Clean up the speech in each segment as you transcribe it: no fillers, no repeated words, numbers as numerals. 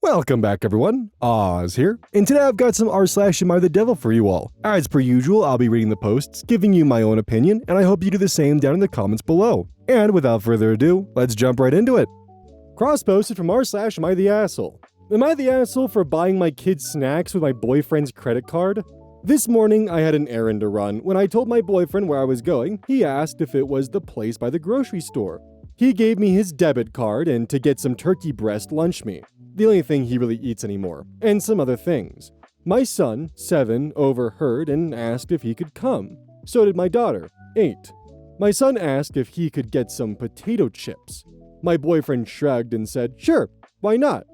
Welcome back, everyone. Oz here, and today I've got some r/AmITheDevil for you all. As per usual, I'll be reading the posts, giving you my own opinion, and I hope you do the same down in the comments below. And without further ado, let's jump right into it. Cross-posted from r/AmITheAsshole. Am I the asshole for buying my kids snacks with my boyfriend's credit card? This morning, I had an errand to run. When I told my boyfriend where I was going, he asked if it was the place by the grocery store. He gave me his debit card and to get some turkey breast lunch meat, the only thing he really eats anymore, and some other things. My son, 7, overheard and asked if he could come. So did my daughter, 8. My son asked if he could get some potato chips. My boyfriend shrugged and said, sure, why not?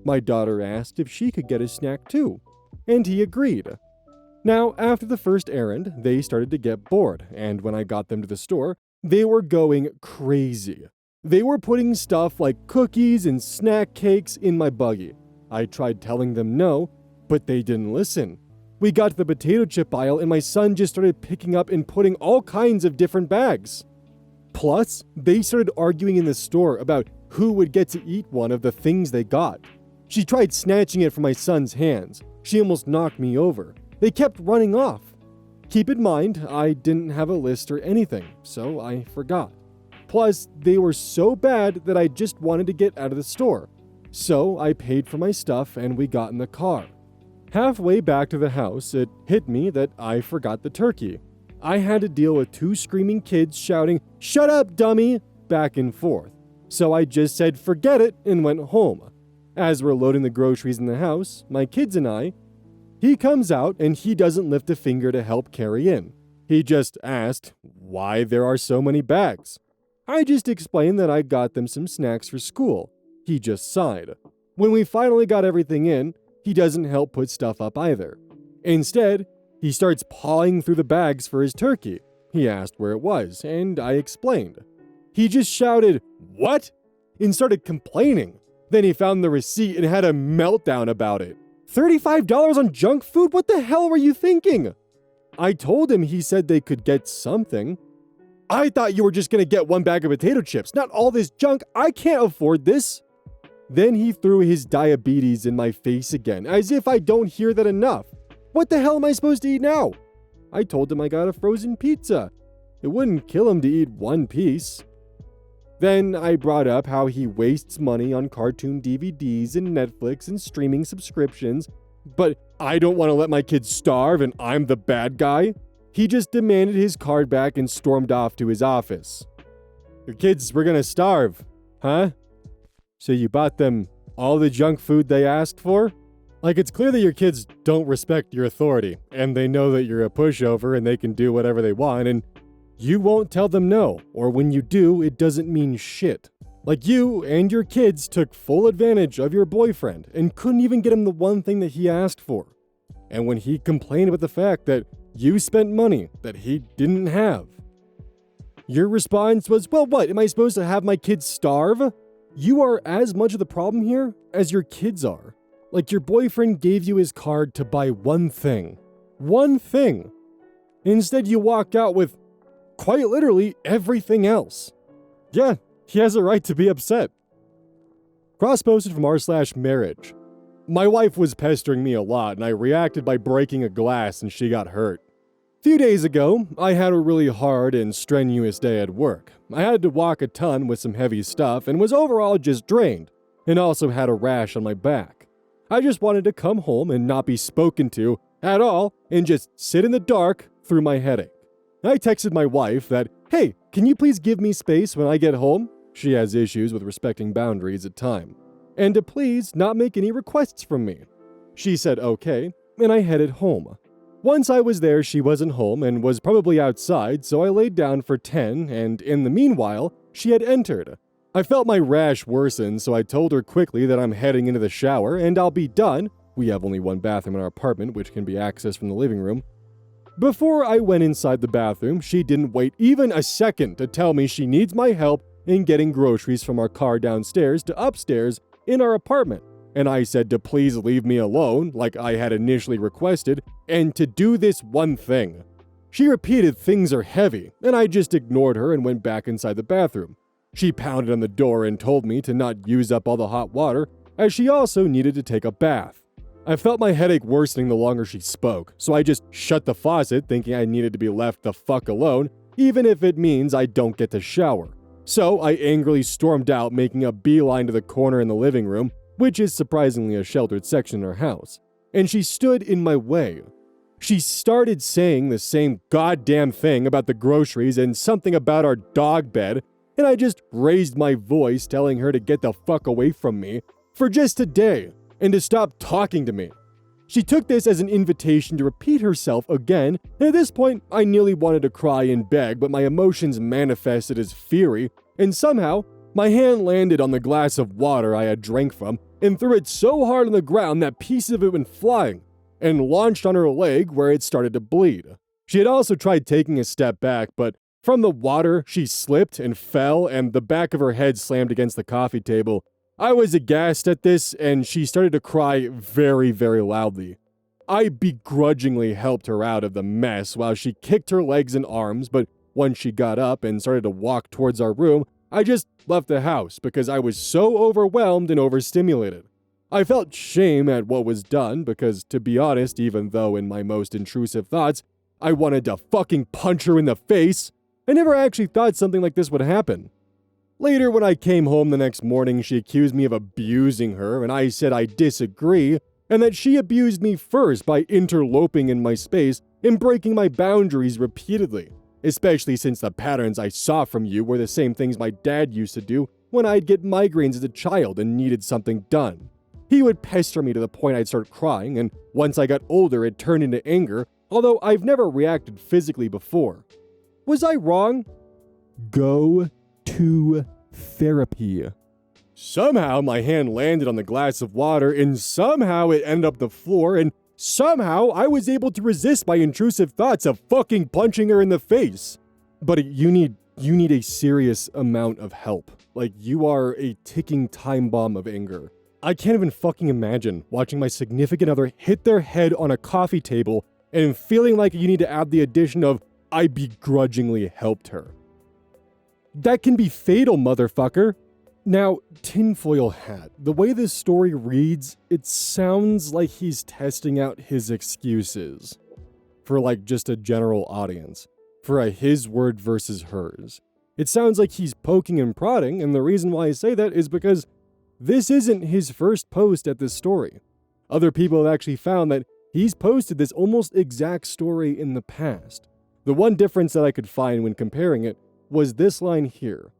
My daughter asked if she could get a snack too, and he agreed. Now, after the first errand, they started to get bored, and when I got them to the store, they were going crazy. They were putting stuff like cookies and snack cakes in my buggy. I tried telling them no, but they didn't listen. We got to the potato chip aisle and my son just started picking up and putting all kinds of different bags. Plus, they started arguing in the store about who would get to eat one of the things they got. She tried snatching it from my son's hands. She almost knocked me over. They kept running off. Keep in mind, I didn't have a list or anything, so I forgot. Plus, they were so bad that I just wanted to get out of the store. So I paid for my stuff and we got in the car. Halfway back to the house, it hit me that I forgot the turkey. I had to deal with 2 screaming kids shouting, "Shut up, dummy!" back and forth. So I just said forget it and went home. As we're loading the groceries in the house, my kids and I, he comes out and he doesn't lift a finger to help carry in. He just asked why there are so many bags. I just explained that I got them some snacks for school. He just sighed. When we finally got everything in, he doesn't help put stuff up either. Instead, he starts pawing through the bags for his turkey. He asked where it was, and I explained. He just shouted, "What?" and started complaining. Then he found the receipt and had a meltdown about it. $35 on junk food? What the hell were you thinking? I told him he said they could get something. I thought you were just gonna get 1 bag of potato chips, not all this junk. I can't afford this. Then he threw his diabetes in my face again, as if I don't hear that enough. What the hell am I supposed to eat now? I told him I got a frozen pizza. It wouldn't kill him to eat 1 piece. Then I brought up how he wastes money on cartoon DVDs and Netflix and streaming subscriptions, but I don't want to let my kids starve and I'm the bad guy. He just demanded his card back and stormed off to his office. Your kids were gonna starve, huh? So you bought them all the junk food they asked for? Like, it's clear that your kids don't respect your authority, and they know that you're a pushover and they can do whatever they want, and you won't tell them no, or when you do, it doesn't mean shit. Like, you and your kids took full advantage of your boyfriend and couldn't even get him the one thing that he asked for. And when he complained about the fact that you spent money that he didn't have, your response was, well, what, am I supposed to have my kids starve? You are as much of the problem here as your kids are. Like, your boyfriend gave you his card to buy one thing. One thing. Instead, you walk out with quite literally everything else. Yeah, he has a right to be upset. Cross-posted from r/marriage. My wife was pestering me a lot, and I reacted by breaking a glass and she got hurt. A few days ago, I had a really hard and strenuous day at work. I had to walk a ton with some heavy stuff and was overall just drained, and also had a rash on my back. I just wanted to come home and not be spoken to at all and just sit in the dark through my headache. I texted my wife that, hey, can you please give me space when I get home? She has issues with respecting boundaries at times. And to please not make any requests from me. She said okay, and I headed home. Once I was there, she wasn't home and was probably outside, so I laid down for 10, and in the meanwhile, she had entered. I felt my rash worsen, so I told her quickly that I'm heading into the shower and I'll be done. We have only 1 bathroom in our apartment, which can be accessed from the living room. Before I went inside the bathroom, she didn't wait even a second to tell me she needs my help in getting groceries from our car downstairs to upstairs in our apartment, and I said to please leave me alone, like I had initially requested, and to do this one thing. She repeated things are heavy, and I just ignored her and went back inside the bathroom. She pounded on the door and told me to not use up all the hot water, as she also needed to take a bath. I felt my headache worsening the longer she spoke, so I just shut the faucet thinking I needed to be left the fuck alone, even if it means I don't get to shower. So I angrily stormed out, making a beeline to the corner in the living room, which is surprisingly a sheltered section in our house, and she stood in my way. She started saying the same goddamn thing about the groceries and something about our dog bed, and I just raised my voice telling her to get the fuck away from me for just a day and to stop talking to me. She took this as an invitation to repeat herself again, and at this point I nearly wanted to cry and beg, but my emotions manifested as fury, and somehow my hand landed on the glass of water I had drank from and threw it so hard on the ground that pieces of it went flying and launched on her leg where it started to bleed. She had also tried taking a step back, but from the water, she slipped and fell, and the back of her head slammed against the coffee table. I was aghast at this, and she started to cry very, very loudly. I begrudgingly helped her out of the mess while she kicked her legs and arms, but once she got up and started to walk towards our room, I just left the house because I was so overwhelmed and overstimulated. I felt shame at what was done because, to be honest, even though in my most intrusive thoughts, I wanted to fucking punch her in the face, I never actually thought something like this would happen. Later, when I came home the next morning, she accused me of abusing her, and I said I disagree, and that she abused me first by interloping in my space and breaking my boundaries repeatedly, especially since the patterns I saw from you were the same things my dad used to do when I'd get migraines as a child and needed something done. He would pester me to the point I'd start crying, and once I got older, it turned into anger, although I've never reacted physically before. Was I wrong? Go to therapy. Somehow my hand landed on the glass of water, and somehow it ended up the floor, and somehow I was able to resist my intrusive thoughts of fucking punching her in the face. But you need a serious amount of help. Like, you are a ticking time bomb of anger. I can't even fucking imagine watching my significant other hit their head on a coffee table and feeling like you need to add the addition of, I begrudgingly helped her. That can be fatal, motherfucker. Now, tinfoil hat. The way this story reads, it sounds like he's testing out his excuses for like just a general audience, for a his word versus hers. It sounds like he's poking and prodding, and the reason why I say that is because this isn't his first post at this story. Other people have actually found that he's posted this almost exact story in the past. The one difference that I could find when comparing it was this line here.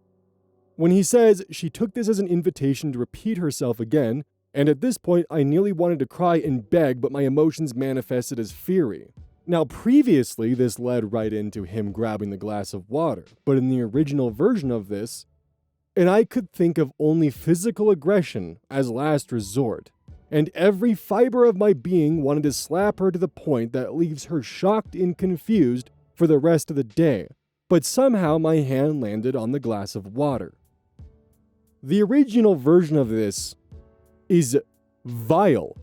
When he says, she took this as an invitation to repeat herself again, and at this point I nearly wanted to cry and beg, but my emotions manifested as fury. Now previously this led right into him grabbing the glass of water, but in the original version of this, and I could think of only physical aggression as last resort, and every fiber of my being wanted to slap her to the point that leaves her shocked and confused for the rest of the day, but somehow my hand landed on the glass of water. The original version of this is vile.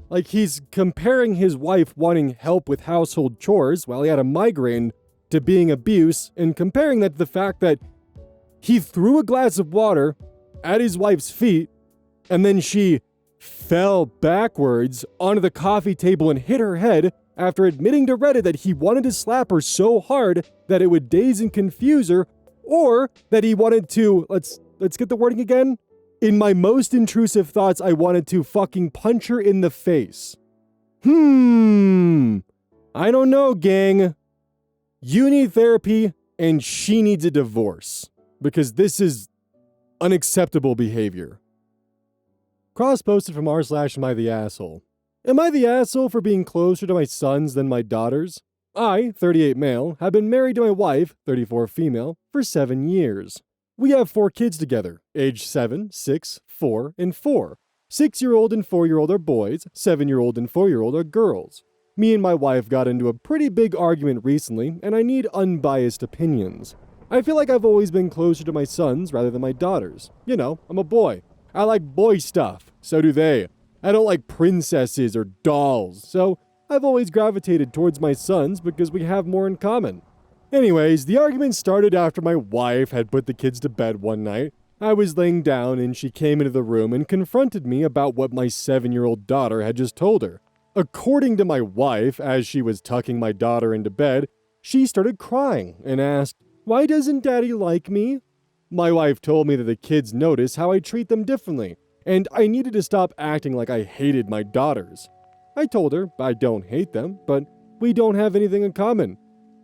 Like, he's comparing his wife wanting help with household chores while he had a migraine to being abuse, and comparing that to the fact that he threw a glass of water at his wife's feet, and then she fell backwards onto the coffee table and hit her head after admitting to Reddit that he wanted to slap her so hard that it would daze and confuse her, or that he wanted to, let's get the wording again. In my most intrusive thoughts, I wanted to fucking punch her in the face. I don't know, gang. You need therapy, and she needs a divorce. Because this is unacceptable behavior. Cross-posted from r/AmITheAsshole. Am I the asshole for being closer to my sons than my daughters? I, 38 male, have been married to my wife, 34 female, for 7 years. We have 4 kids together, aged 7, 6, 4, and 4. 6-year-old and 4-year-old are boys, 7-year-old and 4-year-old are girls. Me and my wife got into a pretty big argument recently, and I need unbiased opinions. I feel like I've always been closer to my sons rather than my daughters. You know, I'm a boy. I like boy stuff. So do they. I don't like princesses or dolls, so I've always gravitated towards my sons because we have more in common. Anyways, the argument started after my wife had put the kids to bed one night, I was laying down and she came into the room and confronted me about what my 7-year-old daughter had just told her. According to my wife, as she was tucking my daughter into bed, she started crying and asked, "Why doesn't Daddy like me?" My wife told me that the kids notice how I treat them differently, and I needed to stop acting like I hated my daughters. I told her I don't hate them, but we don't have anything in common.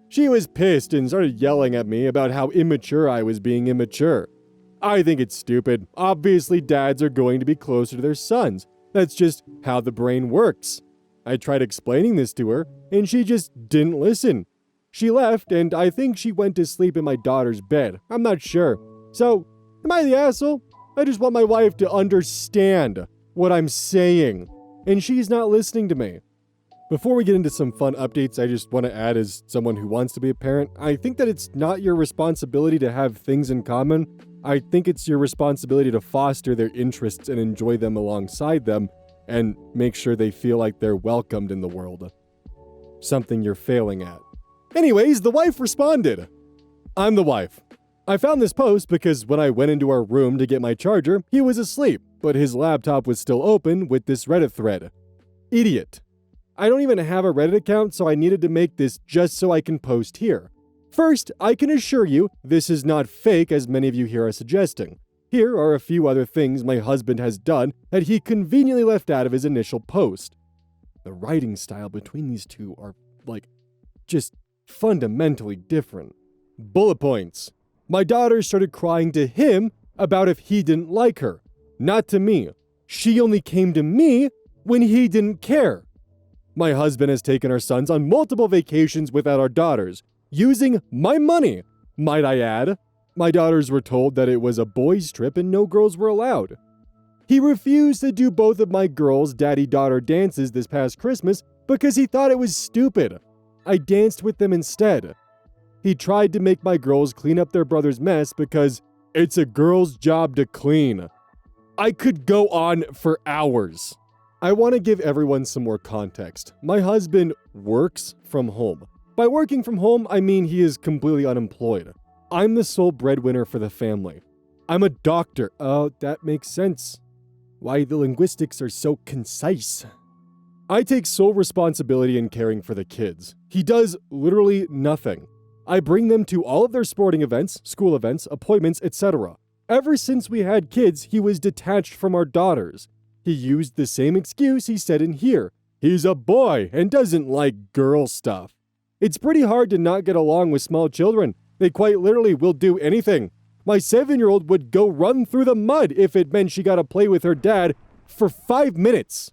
She was pissed and started yelling at me about how immature I was being immature. I think it's stupid. Obviously, dads are going to be closer to their sons. That's just how the brain works. I tried explaining this to her, and she just didn't listen. She left, and I think she went to sleep in my daughter's bed. I'm not sure. So, am I the asshole? I just want my wife to understand what I'm saying, and she's not listening to me. Before we get into some fun updates, I just want to add, as someone who wants to be a parent, I think that it's not your responsibility to have things in common. I think it's your responsibility to foster their interests and enjoy them alongside them, and make sure they feel like they're welcomed in the world. Something you're failing at. Anyways, the wife responded. I'm the wife. I found this post because when I went into our room to get my charger, he was asleep, but his laptop was still open with this Reddit thread. Idiot. I don't even have a Reddit account, so I needed to make this just so I can post here. First, I can assure you, this is not fake as many of you here are suggesting. Here are a few other things my husband has done that he conveniently left out of his initial post. The writing style between these two are, just fundamentally different. Bullet points. My daughter started crying to him about if he didn't like her, not to me. She only came to me when he didn't care. My husband has taken our sons on multiple vacations without our daughters, using my money, might I add. My daughters were told that it was a boys' trip and no girls were allowed. He refused to do both of my girls' daddy-daughter dances this past Christmas because he thought it was stupid. I danced with them instead. He tried to make my girls clean up their brother's mess because it's a girl's job to clean. I could go on for hours. I want to give everyone some more context. My husband works from home. By working from home, I mean he is completely unemployed. I'm the sole breadwinner for the family. I'm a doctor. Oh, that makes sense. Why the linguistics are so concise. I take sole responsibility in caring for the kids. He does literally nothing. I bring them to all of their sporting events, school events, appointments, etc. Ever since we had kids, he was detached from our daughters. He used the same excuse he said in here. He's a boy and doesn't like girl stuff. It's pretty hard to not get along with small children. They quite literally will do anything. My 7-year-old would go run through the mud if it meant she got to play with her dad for 5 minutes.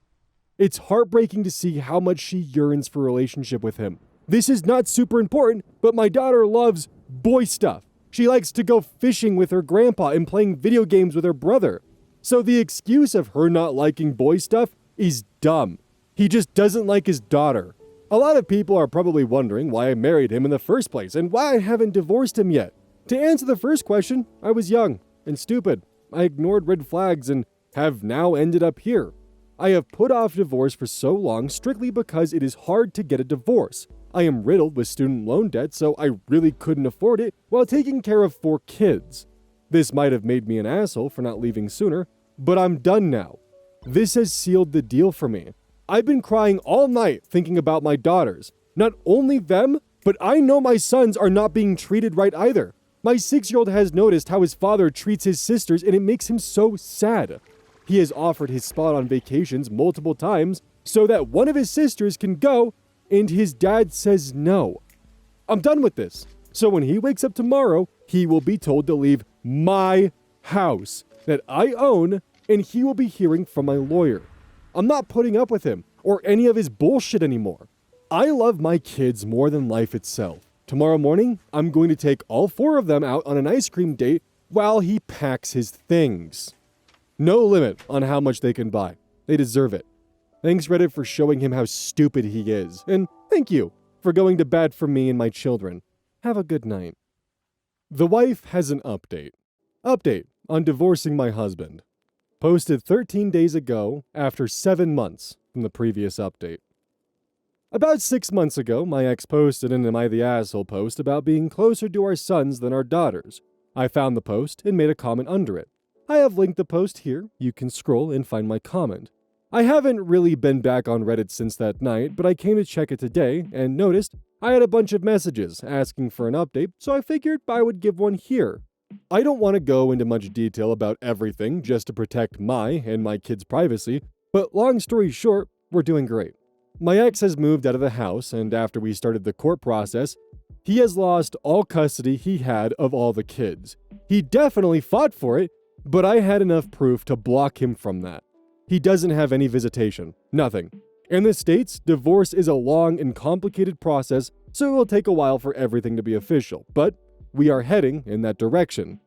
It's heartbreaking to see how much she yearns for a relationship with him. This is not super important, but my daughter loves boy stuff. She likes to go fishing with her grandpa and playing video games with her brother. So the excuse of her not liking boy stuff is dumb. He just doesn't like his daughter. A lot of people are probably wondering why I married him in the first place and why I haven't divorced him yet. To answer the first question, I was young and stupid. I ignored red flags and have now ended up here. I have put off divorce for so long strictly because it is hard to get a divorce. I am riddled with student loan debt, so I really couldn't afford it while taking care of 4 kids. This might have made me an asshole for not leaving sooner, but I'm done now. This has sealed the deal for me. I've been crying all night thinking about my daughters. Not only them, but I know my sons are not being treated right either. My 6-year-old has noticed how his father treats his sisters and it makes him so sad. He has offered his spot on vacations multiple times so that one of his sisters can go, and his dad says no. I'm done with this. So when he wakes up tomorrow, he will be told to leave my house that I own, and he will be hearing from my lawyer. I'm not putting up with him or any of his bullshit anymore. I love my kids more than life itself. Tomorrow morning, I'm going to take all 4 of them out on an ice cream date while he packs his things. No limit on how much they can buy. They deserve it. Thanks Reddit for showing him how stupid he is. And thank you for going to bat for me and my children. Have a good night. The wife has an update. Update on divorcing my husband. Posted 13 days ago after 7 months from the previous update. About 6 months ago, my ex posted an Am I the Asshole post about being closer to our sons than our daughters. I found the post and made a comment under it. I have linked the post here. You can scroll and find my comment. I haven't really been back on Reddit since that night, but I came to check it today and noticed I had a bunch of messages asking for an update, so I figured I would give one here. I don't want to go into much detail about everything just to protect my and my kids' privacy, but long story short, we're doing great. My ex has moved out of the house, and after we started the court process, he has lost all custody he had of all the kids. He definitely fought for it, but I had enough proof to block him from that. He doesn't have any visitation. Nothing. In the States, divorce is a long and complicated process, so it will take a while for everything to be official, but we are heading in that direction.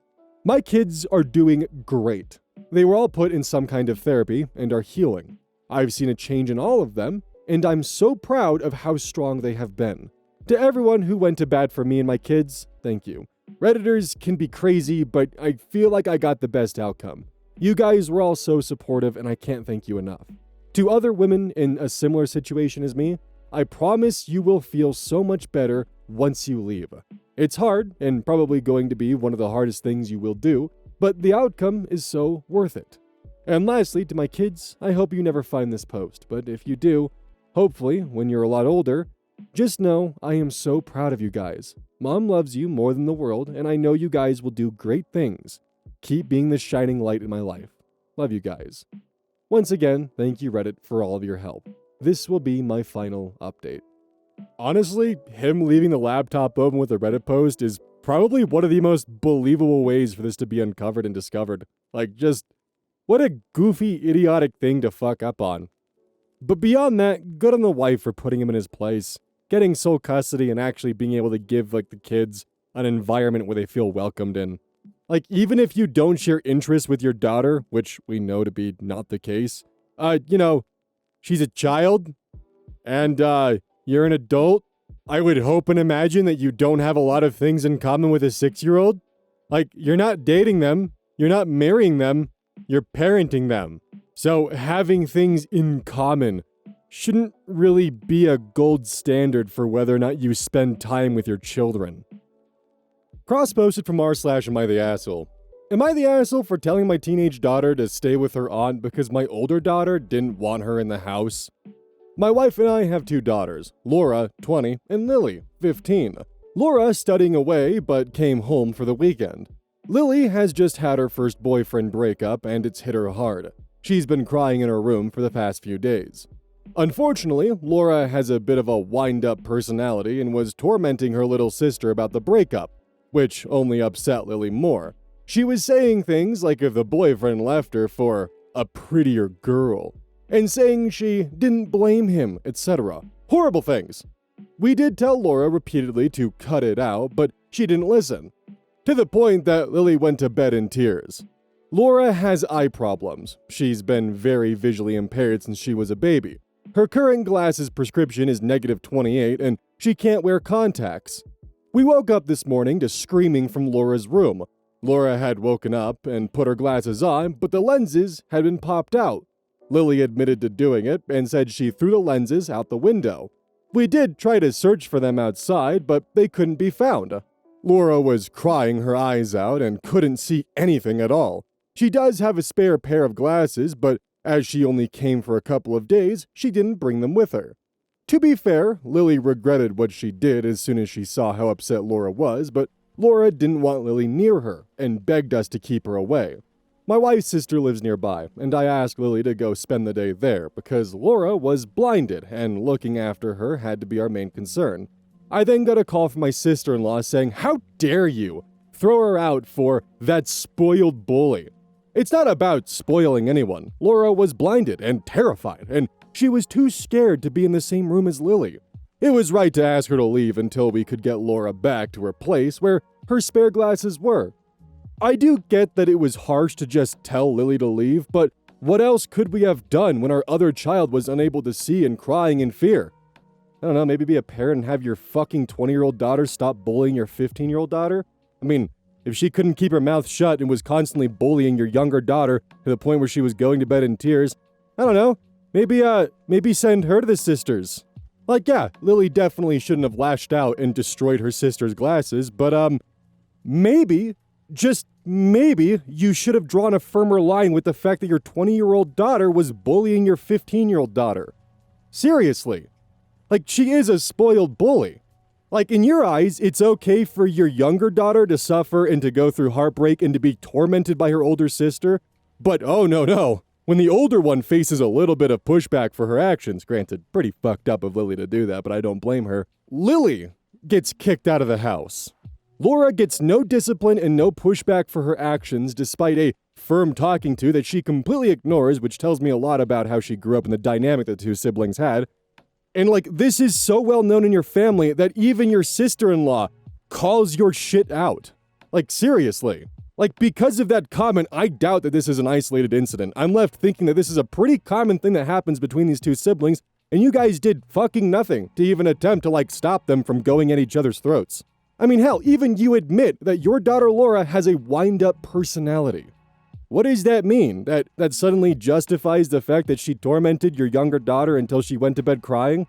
My kids are doing great. They were all put in some kind of therapy and are healing. I've seen a change in all of them, and I'm so proud of how strong they have been. To everyone who went to bat for me and my kids, thank you. Redditors can be crazy, but I feel like I got the best outcome. You guys were all so supportive, and I can't thank you enough. To other women in a similar situation as me, I promise you will feel so much better once you leave. It's hard, and probably going to be one of the hardest things you will do, but the outcome is so worth it. And lastly, to my kids, I hope you never find this post, but if you do, hopefully, when you're a lot older, just know I am so proud of you guys. Mom loves you more than the world, and I know you guys will do great things. Keep being the shining light in my life. Love you guys. Once again, thank you Reddit for all of your help. This will be my final update. Honestly, him leaving the laptop open with a Reddit post is probably one of the most believable ways for this to be uncovered and discovered. Like, just, what a goofy, idiotic thing to fuck up on. But beyond that, good on the wife for putting him in his place, getting sole custody and actually being able to give, the kids an environment where they feel welcomed in. Even if you don't share interests with your daughter, which we know to be not the case, she's a child, and, you're an adult. I would hope and imagine that you don't have a lot of things in common with a 6-year-old. You're not dating them, you're not marrying them, you're parenting them. So having things in common shouldn't really be a gold standard for whether or not you spend time with your children. Cross-posted from r/AmITheAsshole. Am I the asshole for telling my teenage daughter to stay with her aunt because my older daughter didn't want her in the house? My wife and I have 2 daughters, Laura, 20, and Lily, 15. Laura studying away but came home for the weekend. Lily has just had her first boyfriend breakup and it's hit her hard. She's been crying in her room for the past few days. Unfortunately, Laura has a bit of a wind-up personality and was tormenting her little sister about the breakup, which only upset Lily more. She was saying things like if the boyfriend left her for a prettier girl, and saying she didn't blame him, etc. Horrible things. We did tell Laura repeatedly to cut it out, but she didn't listen. To the point that Lily went to bed in tears. Laura has eye problems. She's been very visually impaired since she was a baby. Her current glasses prescription is -28 and she can't wear contacts. We woke up this morning to screaming from Laura's room. Laura had woken up and put her glasses on, but the lenses had been popped out. Lily admitted to doing it and said she threw the lenses out the window. We did try to search for them outside, but they couldn't be found. Laura was crying her eyes out and couldn't see anything at all. She does have a spare pair of glasses, but as she only came for a couple of days, she didn't bring them with her. To be fair, Lily regretted what she did as soon as she saw how upset Laura was, but Laura didn't want Lily near her and begged us to keep her away. My wife's sister lives nearby, and I asked Lily to go spend the day there because Laura was blinded and looking after her had to be our main concern. I then got a call from my sister-in-law saying, "How dare you throw her out for that spoiled bully?" It's not about spoiling anyone. Laura was blinded and terrified, and she was too scared to be in the same room as Lily. It was right to ask her to leave until we could get Laura back to her place where her spare glasses were. I do get that it was harsh to just tell Lily to leave, but what else could we have done when our other child was unable to see and crying in fear? I don't know, maybe be a parent and have your fucking 20-year-old daughter stop bullying your 15-year-old daughter? I mean, if she couldn't keep her mouth shut and was constantly bullying your younger daughter to the point where she was going to bed in tears, I don't know, maybe send her to the sisters. Lily definitely shouldn't have lashed out and destroyed her sister's glasses, but maybe just maybe you should have drawn a firmer line with the fact that your 20-year-old daughter was bullying your 15-year-old daughter. Seriously. Like, she is a spoiled bully. Like, in your eyes, it's okay for your younger daughter to suffer and to go through heartbreak and to be tormented by her older sister. But oh no. When the older one faces a little bit of pushback for her actions, granted, pretty fucked up of Lily to do that, but I don't blame her, Lily gets kicked out of the house. Laura gets no discipline and no pushback for her actions despite a firm talking to that she completely ignores, which tells me a lot about how she grew up and the dynamic the two siblings had. And like, this is so well known in your family that even your sister-in-law calls your shit out. Like, seriously. Like, because of that comment, I doubt that this is an isolated incident. I'm left thinking that this is a pretty common thing that happens between these two siblings, and you guys did fucking nothing to even attempt to, like, stop them from going at each other's throats. I mean, hell, even you admit that your daughter Laura has a wind-up personality. What does that mean? That suddenly justifies the fact that she tormented your younger daughter until she went to bed crying?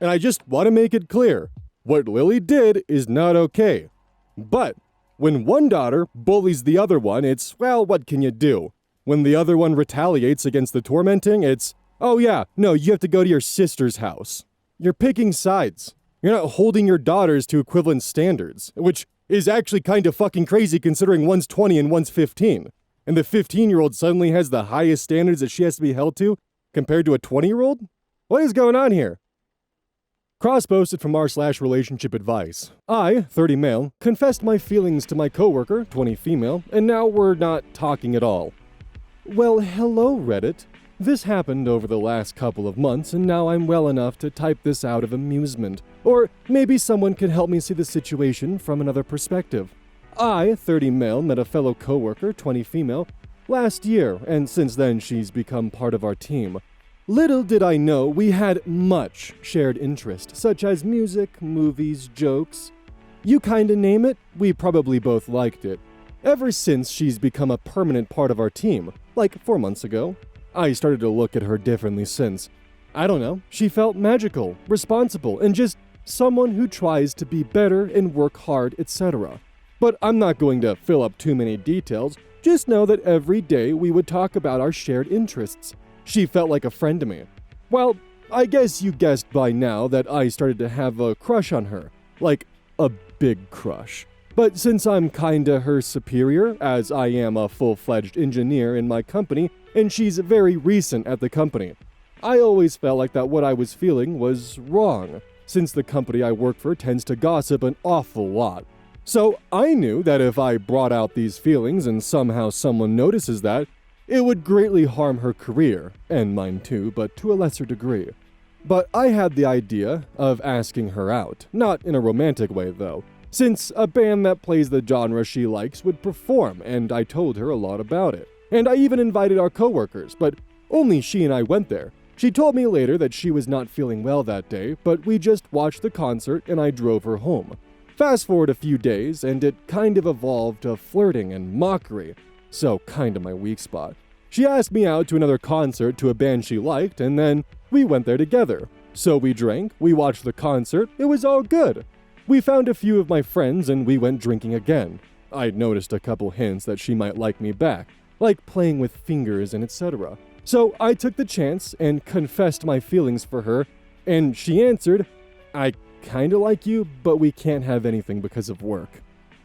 And I just want to make it clear, what Lily did is not okay. But when one daughter bullies the other one, it's, well, what can you do? When the other one retaliates against the tormenting, it's, oh yeah, no, you have to go to your sister's house. You're picking sides. You're not holding your daughters to equivalent standards, which is actually kind of fucking crazy considering one's 20 and one's 15. And the 15-year-old suddenly has the highest standards that she has to be held to compared to a 20-year-old? What is going on here? Cross-posted from r/relationship advice. I, 30 male, confessed my feelings to my coworker, 20 female, and now we're not talking at all. Well, hello, Reddit. This happened over the last couple of months, and now I'm well enough to type this out of amusement. Or maybe someone can help me see the situation from another perspective. I, 30 male, met a fellow coworker, 20 female, last year, and since then she's become part of our team. Little did I know we had much shared interest, such as music, movies, jokes. You kinda name it, we probably both liked it. Ever since she's become a permanent part of our team, like 4 months ago. I started to look at her differently since. I don't know, she felt magical, responsible, and just someone who tries to be better and work hard, etc. But I'm not going to fill up too many details, just know that every day we would talk about our shared interests. She felt like a friend to me. Well, I guess you guessed by now that I started to have a crush on her. Like, a big crush. But since I'm kinda her superior, as I am a full-fledged engineer in my company, and she's very recent at the company, I always felt like that what I was feeling was wrong, since the company I work for tends to gossip an awful lot. So I knew that if I brought out these feelings and somehow someone notices that, it would greatly harm her career, and mine too, but to a lesser degree. But I had the idea of asking her out, not in a romantic way though, since a band that plays the genre she likes would perform, and I told her a lot about it. And I even invited our coworkers, but only she and I went there. She told me later that she was not feeling well that day, but we just watched the concert and I drove her home. Fast forward a few days, and it kind of evolved to flirting and mockery, so kinda my weak spot. She asked me out to another concert to a band she liked, and then we went there together. So we drank, we watched the concert, it was all good. We found a few of my friends and we went drinking again. I'd noticed a couple hints that she might like me back, like playing with fingers and etc. So I took the chance and confessed my feelings for her, and she answered, I kinda like you, but we can't have anything because of work.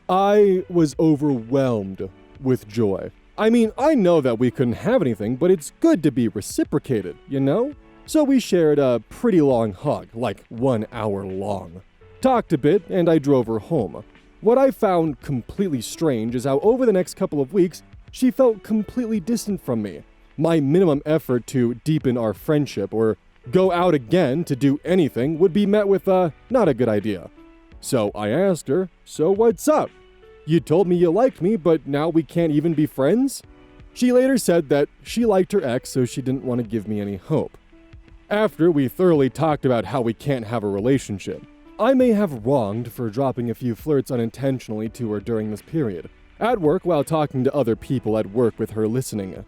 I was overwhelmed with joy. I mean, I know that we couldn't have anything, but it's good to be reciprocated, you know? So we shared a pretty long hug, like 1 hour long. Talked a bit, and I drove her home. What I found completely strange is how over the next couple of weeks, she felt completely distant from me. My minimum effort to deepen our friendship or go out again to do anything would be met with not a good idea. So I asked her, so what's up? You told me you liked me, but now we can't even be friends? She later said that she liked her ex, so she didn't want to give me any hope. After we thoroughly talked about how we can't have a relationship, I may have wronged for dropping a few flirts unintentionally to her during this period, at work while talking to other people at work with her listening.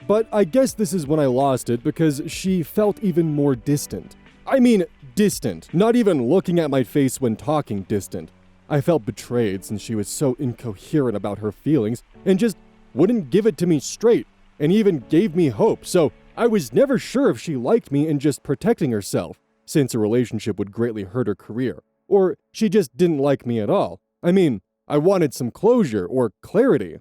But I guess this is when I lost it because she felt even more distant. I mean, distant, not even looking at my face when talking distant. I felt betrayed since she was so incoherent about her feelings and just wouldn't give it to me straight, and even gave me hope, so I was never sure if she liked me and just protecting herself, since a relationship would greatly hurt her career, or she just didn't like me at all. I mean, I wanted some closure or clarity.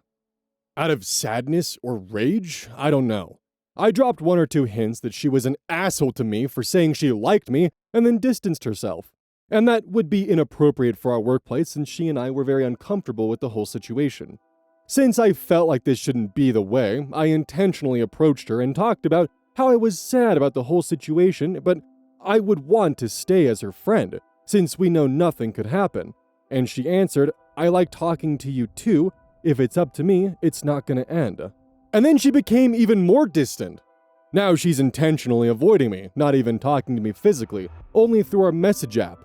Out of sadness or rage? I don't know. I dropped 1 or 2 hints that she was an asshole to me for saying she liked me and then distanced herself. And that would be inappropriate for our workplace since she and I were very uncomfortable with the whole situation. Since I felt like this shouldn't be the way, I intentionally approached her and talked about how I was sad about the whole situation, but I would want to stay as her friend, since we know nothing could happen. And she answered, "I like talking to you too. If it's up to me, it's not gonna end." And then she became even more distant. Now she's intentionally avoiding me, not even talking to me physically, only through our message app.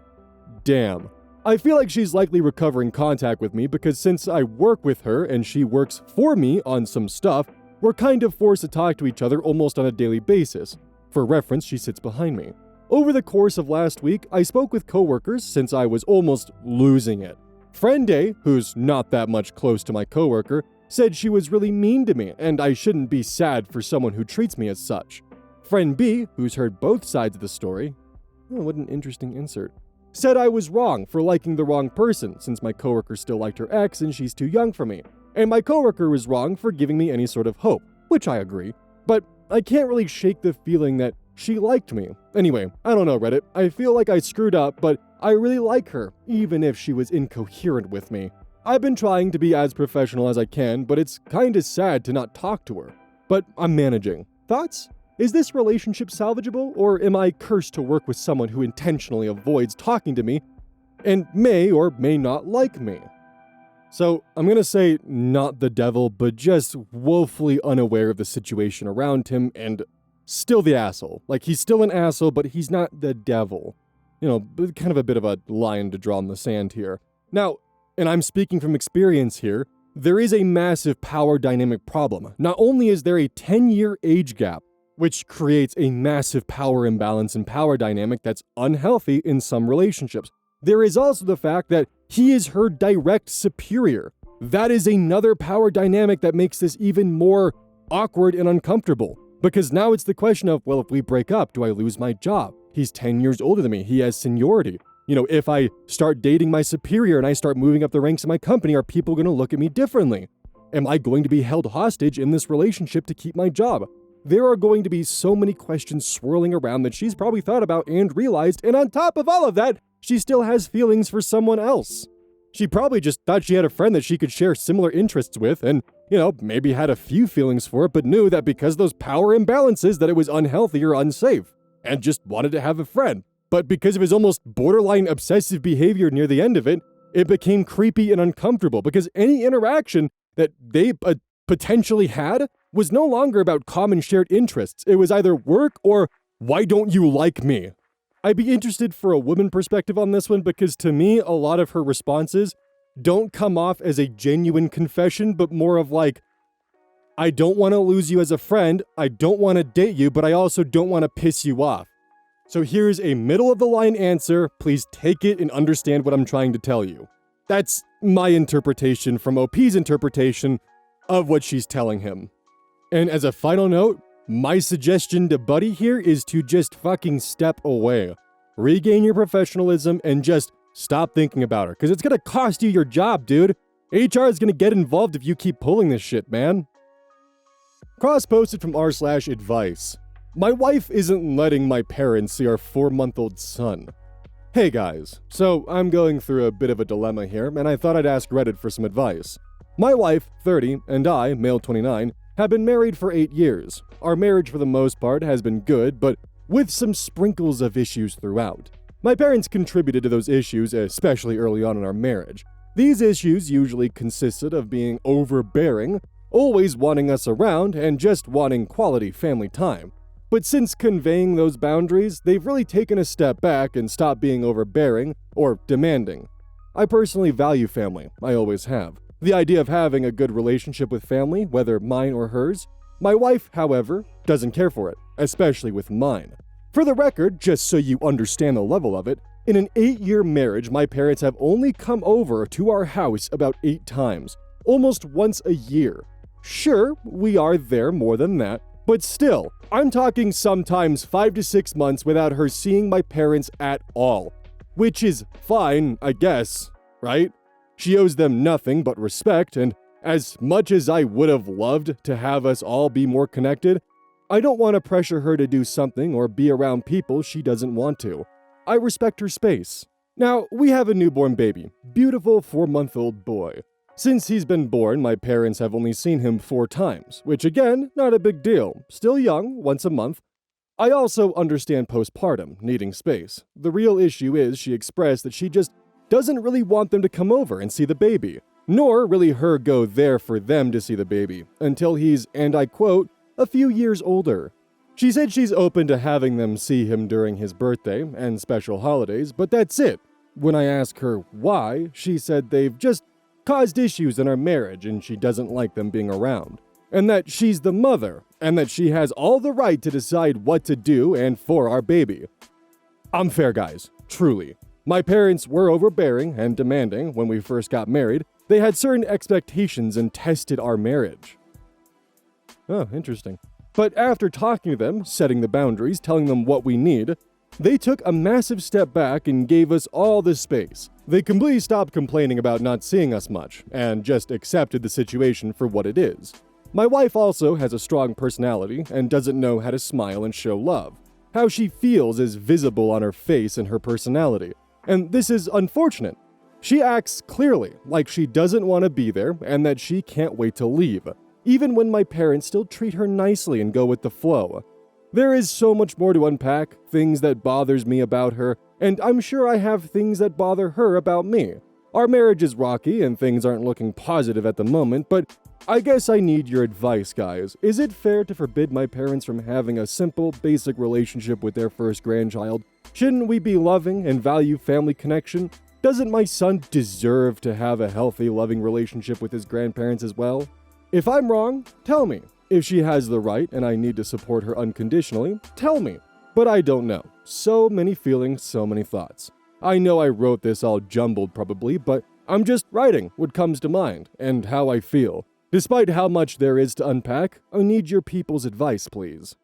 Damn. I feel like she's likely recovering contact with me because since I work with her and she works for me on some stuff, we're kind of forced to talk to each other almost on a daily basis. For reference, she sits behind me. Over the course of last week, I spoke with coworkers since I was almost losing it. Friend A, who's not that much close to my coworker, said she was really mean to me and I shouldn't be sad for someone who treats me as such. Friend B, who's heard both sides of the story, what an interesting insert, said I was wrong for liking the wrong person since my coworker still liked her ex and she's too young for me. And my coworker was wrong for giving me any sort of hope, which I agree. But I can't really shake the feeling that she liked me. Anyway, I don't know, Reddit. I feel like I screwed up, but I really like her, even if she was incoherent with me. I've been trying to be as professional as I can, but it's kinda sad to not talk to her. But I'm managing. Thoughts? Is this relationship salvageable, or am I cursed to work with someone who intentionally avoids talking to me and may or may not like me? So I'm gonna say not the devil, but just woefully unaware of the situation around him and still the asshole. Like, he's still an asshole, but he's not the devil. You know, kind of a bit of a line to draw in the sand here. Now, and I'm speaking from experience here, there is a massive power dynamic problem. Not only is there a 10-year age gap, which creates a massive power imbalance and power dynamic that's unhealthy in some relationships, there is also the fact that he is her direct superior. That is another power dynamic that makes this even more awkward and uncomfortable. Because now it's the question of, well, if we break up, do I lose my job? He's 10 years older than me. He has seniority. You know, if I start dating my superior and I start moving up the ranks in my company, are people going to look at me differently? Am I going to be held hostage in this relationship to keep my job? There are going to be so many questions swirling around that she's probably thought about and realized, and on top of all of that, she still has feelings for someone else. She probably just thought she had a friend that she could share similar interests with and, you know, maybe had a few feelings for it, but knew that because of those power imbalances that it was unhealthy or unsafe, and just wanted to have a friend. But because of his almost borderline obsessive behavior near the end of it, it became creepy and uncomfortable because any interaction that they potentially had was no longer about common shared interests. It was either work or, why don't you like me? I'd be interested for a woman perspective on this one because to me, a lot of her responses don't come off as a genuine confession, but more of like, I don't want to lose you as a friend, I don't want to date you, but I also don't want to piss you off. So here's a middle-of-the-line answer. Please take it and understand what I'm trying to tell you. That's my interpretation from OP's interpretation of what she's telling him. And as a final note, my suggestion to Buddy here is to just fucking step away. Regain your professionalism and just stop thinking about her, because it's gonna cost you your job, dude. HR is gonna get involved if you keep pulling this shit, man. Cross-posted from r/advice. My wife isn't letting my parents see our 4-month-old son. Hey guys, so I'm going through a bit of a dilemma here, and I thought I'd ask Reddit for some advice. My wife, 30, and I, male 29, have been married for 8 years. Our marriage for the most part has been good, but with some sprinkles of issues throughout. My parents contributed to those issues, especially early on in our marriage. These issues usually consisted of being overbearing, always wanting us around, and just wanting quality family time. But since conveying those boundaries, they've really taken a step back and stopped being overbearing or demanding. I personally value family, I always have. The idea of having a good relationship with family, whether mine or hers. My wife, however, doesn't care for it, especially with mine. For the record, just so you understand the level of it, In an 8-year marriage, my parents have only come over to our house about 8 times, almost once a year. Sure, we are there more than that, but still, I'm talking sometimes 5 to 6 months without her seeing my parents at all. Which is fine, I guess, right? She owes them nothing but respect, and as much as I would have loved to have us all be more connected, I don't want to pressure her to do something or be around people she doesn't want to. I respect her space. Now, we have a newborn baby, beautiful 4-month-old boy. Since he's been born, my parents have only seen him 4 times, which again, not a big deal. Still young, once a month. I also understand postpartum, needing space. The real issue is she expressed that she just doesn't really want them to come over and see the baby, nor really her go there for them to see the baby, until he's, and I quote, a few years older. She said she's open to having them see him during his birthday and special holidays, but that's it. When I ask her why, she said they've just caused issues in our marriage and she doesn't like them being around. And that she's the mother, and that she has all the right to decide what to do and for our baby. I'm fair, guys, truly. My parents were overbearing and demanding when we first got married. They had certain expectations and tested our marriage. Oh, interesting. But after talking to them, setting the boundaries, telling them what we need, they took a massive step back and gave us all the space. They completely stopped complaining about not seeing us much, and just accepted the situation for what it is. My wife also has a strong personality and doesn't know how to smile and show love. How she feels is visible on her face and her personality, and this is unfortunate. She acts clearly like she doesn't want to be there and that she can't wait to leave, even when my parents still treat her nicely and go with the flow. There is so much more to unpack, things that bothers me about her, and I'm sure I have things that bother her about me. Our marriage is rocky and things aren't looking positive at the moment, but I guess I need your advice, guys. Is it fair to forbid my parents from having a simple, basic relationship with their first grandchild? Shouldn't we be loving and value family connection? Doesn't my son deserve to have a healthy, loving relationship with his grandparents as well? If I'm wrong, tell me. If she has the right and I need to support her unconditionally, tell me. But I don't know. So many feelings, so many thoughts. I know I wrote this all jumbled probably, but I'm just writing what comes to mind and how I feel. Despite how much there is to unpack, I need your people's advice, please.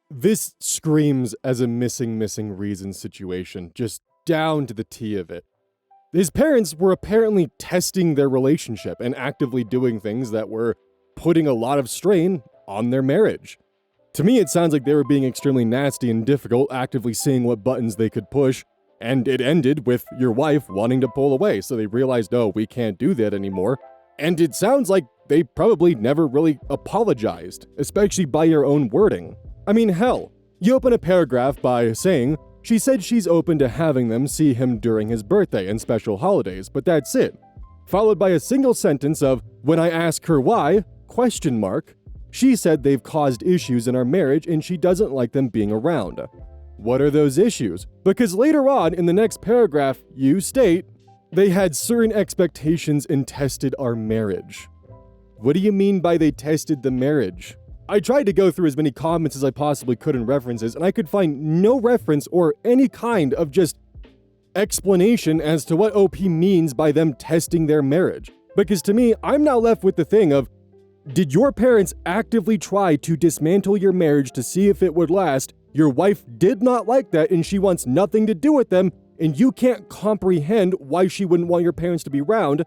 This screams as a missing reason situation, just down to the T of it. His parents were apparently testing their relationship and actively doing things that were putting a lot of strain on their marriage. To me, it sounds like they were being extremely nasty and difficult, actively seeing what buttons they could push, and it ended with your wife wanting to pull away, so they realized, oh, we can't do that anymore. And it sounds like they probably never really apologized, especially by your own wording. I mean, hell, you open a paragraph by saying, she said she's open to having them see him during his birthday and special holidays, but that's it. Followed by a single sentence of, when I ask her why, ? She said they've caused issues in our marriage and she doesn't like them being around. What are those issues? Because later on in the next paragraph, you state, they had certain expectations and tested our marriage. What do you mean by they tested the marriage? I tried to go through as many comments as I possibly could in references, and I could find no reference or any kind of just explanation as to what OP means by them testing their marriage. Because to me, I'm now left with the thing of, did your parents actively try to dismantle your marriage to see if it would last? Your wife did not like that and she wants nothing to do with them, and you can't comprehend why she wouldn't want your parents to be around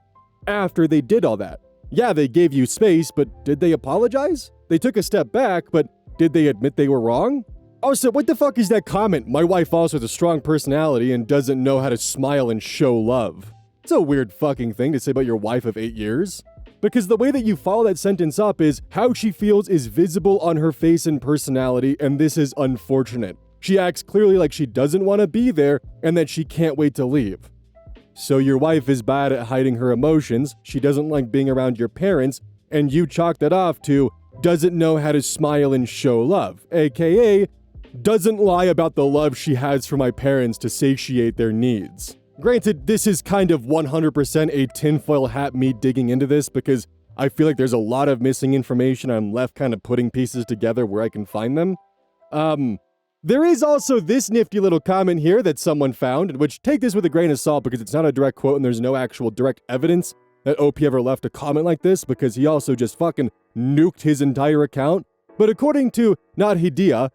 after they did all that. Yeah, they gave you space, but did they apologize? They took a step back, but did they admit they were wrong? Also, what the fuck is that comment? My wife also has a strong personality and doesn't know how to smile and show love. It's a weird fucking thing to say about your wife of 8 years. Because the way that you follow that sentence up is, how she feels is visible on her face and personality, and this is unfortunate. She acts clearly like she doesn't want to be there and that she can't wait to leave. So your wife is bad at hiding her emotions, she doesn't like being around your parents, and you chalk that off to doesn't know how to smile and show love, aka doesn't lie about the love she has for my parents to satiate their needs. Granted, this is kind of 100% a tinfoil hat me digging into this because I feel like there's a lot of missing information. I'm left kind of putting pieces together where I can find them. There is also this nifty little comment here that someone found, which take this with a grain of salt because it's not a direct quote and there's no actual direct evidence that OP ever left a comment like this because he also just fucking nuked his entire account. But according to Hetalia,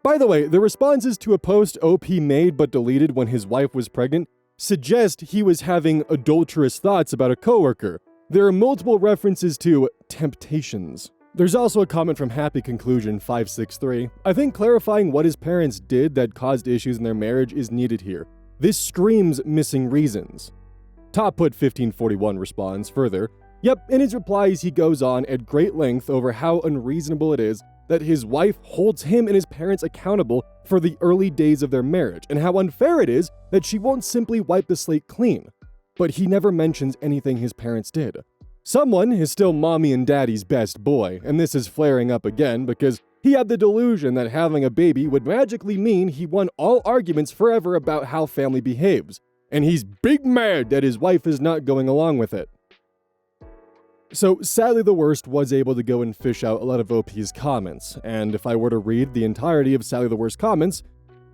by the way, the responses to a post OP made but deleted when his wife was pregnant suggest he was having adulterous thoughts about a coworker. There are multiple references to temptations. There's also a comment from Happy Conclusion 563. I think clarifying what his parents did that caused issues in their marriage is needed here. This screams missing reasons. Top Put 1541 responds further. Yep, in his replies he goes on at great length over how unreasonable it is that his wife holds him and his parents accountable for the early days of their marriage, and how unfair it is that she won't simply wipe the slate clean. But he never mentions anything his parents did. Someone is still mommy and daddy's best boy, and this is flaring up again because he had the delusion that having a baby would magically mean he won all arguments forever about how family behaves, and he's big mad that his wife is not going along with it. So sadly the Worst was able to go and fish out a lot of OP's comments, and if I were to read the entirety of Sadly the Worst comments,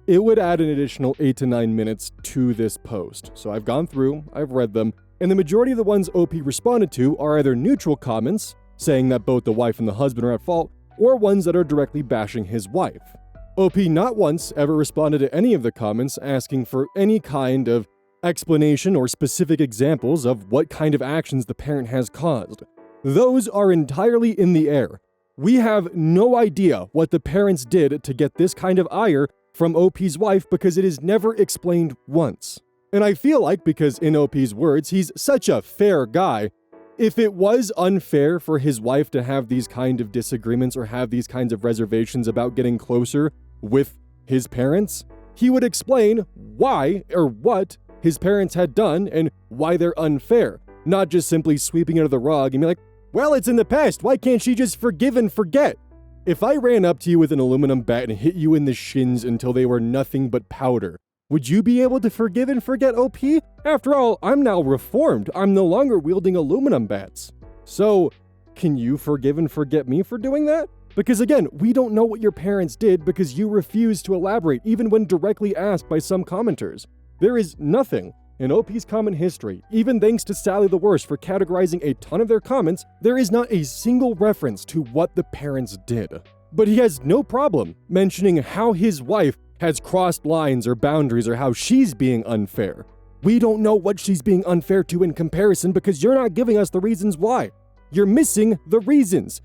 it would add an additional 8 to 9 minutes to this post. So I've gone through, I've read them, and the majority of the ones OP responded to are either neutral comments, saying that both the wife and the husband are at fault, or ones that are directly bashing his wife. OP not once ever responded to any of the comments asking for any kind of explanation or specific examples of what kind of actions the parent has caused. Those are entirely in the air. We have no idea what the parents did to get this kind of ire from OP's wife because it is never explained once. And I feel like, because in OP's words, he's such a fair guy, if it was unfair for his wife to have these kind of disagreements or have these kinds of reservations about getting closer with his parents, he would explain why or what his parents had done and why they're unfair, not just simply sweeping it under the rug and be like, well, it's in the past, why can't she just forgive and forget? If I ran up to you with an aluminum bat and hit you in the shins until they were nothing but powder, would you be able to forgive and forget OP? After all, I'm now reformed, I'm no longer wielding aluminum bats. So, can you forgive and forget me for doing that? Because again, we don't know what your parents did because you refuse to elaborate even when directly asked by some commenters. There is nothing in OP's comment history, even thanks to Sally the Worst for categorizing a ton of their comments, there is not a single reference to what the parents did. But he has no problem mentioning how his wife has crossed lines or boundaries or how she's being unfair. We don't know what she's being unfair to in comparison because you're not giving us the reasons why. You're missing the reasons.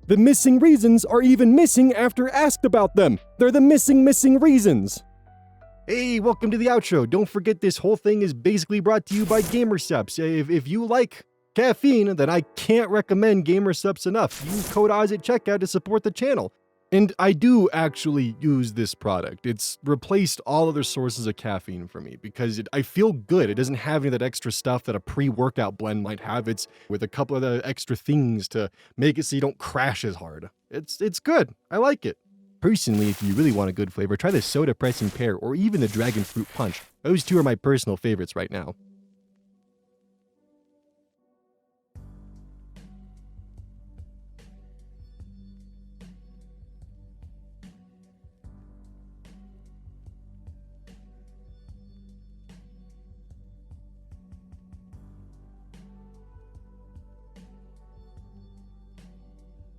The missing reasons are even missing after asked about them. They're the missing reasons. Hey, welcome to the outro. Don't forget this whole thing is basically brought to you by GamerSupps. If you like caffeine, then I can't recommend GamerSupps enough. Use code Oz at checkout to support the channel. And I do actually use this product. It's replaced all other sources of caffeine for me because I feel good. It doesn't have any of that extra stuff that a pre-workout blend might have. It's with a couple of the extra things to make it so you don't crash as hard. It's good. I like it. Personally, if you really want a good flavor, try the Soda Pressing Pear or even the Dragon Fruit Punch. Those two are my personal favorites right now.